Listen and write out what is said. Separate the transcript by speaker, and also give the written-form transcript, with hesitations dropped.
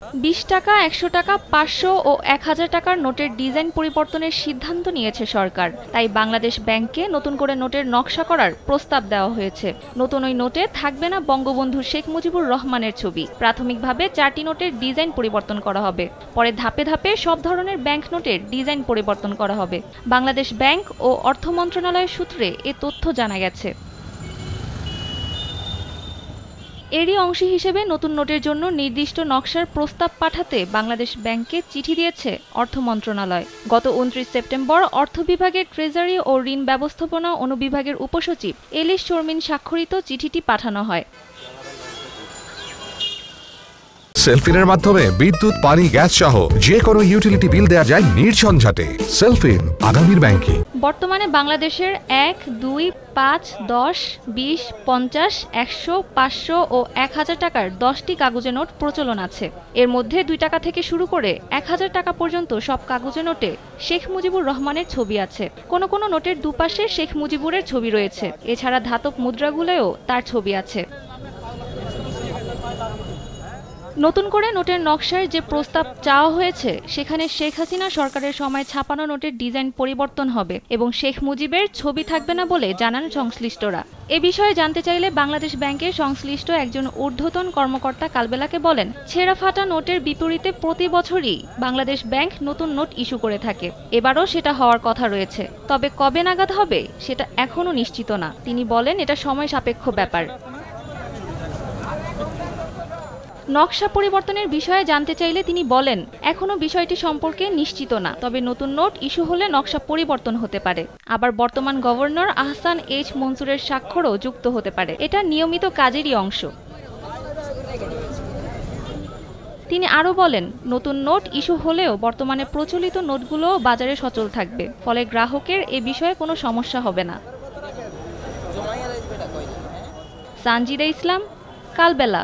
Speaker 1: 20 টাকা, 100 টাকা, 500 ও 1000 টাকার নোটের ডিজাইন পরিবর্তনের সিদ্ধান্ত নিয়েছে সরকার। তাই বাংলাদেশ ব্যাংককে নতুন করে নোটের নকশা করার প্রস্তাব দেওয়া হয়েছে। নতুন ওই নোটে থাকবে না বঙ্গবন্ধু শেখ মুজিবুর রহমানের ছবি। প্রাথমিকভাবে 4টি নোটের ডিজাইন পরিবর্তন করা হবে। পরে ধাপে ধাপে সব ধরনের ব্যাংক নোটের ডিজাইন পরিবর্তন করা হবে। বাংলাদেশ ব্যাংক ও অর্থ মন্ত্রণালয়ের সূত্রে এ তথ্য জানা গেছে। এরই অংশ হিসেবে নতুন নোটের জন্য নির্দিষ্ট নকশার প্রস্তাব পাঠাতে বাংলাদেশ ব্যাংককে চিঠি দিয়েছে অর্থ মন্ত্রণালয়। গত 29 সেপ্টেম্বর অর্থ বিভাগের ট্রেজারি ও ঋণ ব্যবস্থাপনা অনুবিভাগের উপসচিব এলিস শর্মিন স্বাক্ষরিত চিঠিটি পাঠানো হয়।
Speaker 2: সেলফিনের মাধ্যমে বিদ্যুৎ, পানি, গ্যাস সহ যে কোনো ইউটিলিটি বিল দেওয়া যায় নির্ঝঞ্ঝাটে। সেলফিন, আগামীর ব্যাংকিং।
Speaker 1: বর্তমানে বাংলাদেশের 1, 2, 5, 10, 20, 50, 100, 500 ও 1000 টাকার 10টি কাগজে নোট প্রচলন আছে। এর মধ্যে 2 টাকা থেকে শুরু করে 1000 টাকা পর্যন্ত সব কাগজে নোটে শেখ মুজিবুর রহমানের ছবি আছে। কোনো কোনো নোটের দুপাশে শেখ মুজিবুরের ছবি রয়েছে। এছাড়া ধাতব মুদ্রাগুলোও তার ছবি আছে। নতুন করে নোটের নকশার যে প্রস্তাব চাওয়া হয়েছে সেখানে শেখ হাসিনা সরকারের সময় ছাপানো নোটের ডিজাইন পরিবর্তন হবে এবং শেখ মুজিবের ছবি থাকবে না বলে জানান সংশ্লিষ্টরা। এ বিষয়ে জানতে চাইলে বাংলাদেশ ব্যাংকের সংশ্লিষ্ট একজন ঊর্ধ্বতন কর্মকর্তা কালবেলাকে বলেন, ছেঁড়া ফাটা নোটের বিপরীতে প্রতি বছরই বাংলাদেশ ব্যাংক নতুন নোট ইস্যু করে থাকে। এবারও সেটা হওয়ার কথা রয়েছে, তবে কবে নাগাদ হবে সেটা এখনও নিশ্চিত না। তিনি বলেন, এটা সময় সাপেক্ষ ব্যাপার। নকশা পরিবর্তনের বিষয়ে জানতে চাইলে তিনি বলেন, এখনও বিষয়টি সম্পর্কে নিশ্চিত না, তবে নতুন নোট ইস্যু হলে নকশা পরিবর্তন হতে পারে। আবার বর্তমান গভর্নর আহসান এইচ মনসুরের স্বাক্ষরও যুক্ত হতে পারে। এটা নিয়মিত কাজেরই অংশ। তিনি আরও বলেন, নতুন নোট ইস্যু হলেও বর্তমানে প্রচলিত নোটগুলো বাজারে সচল থাকবে, ফলে গ্রাহকের এ বিষয়ে কোনো সমস্যা হবে না। সানজিদা ইসলাম, কালবেলা।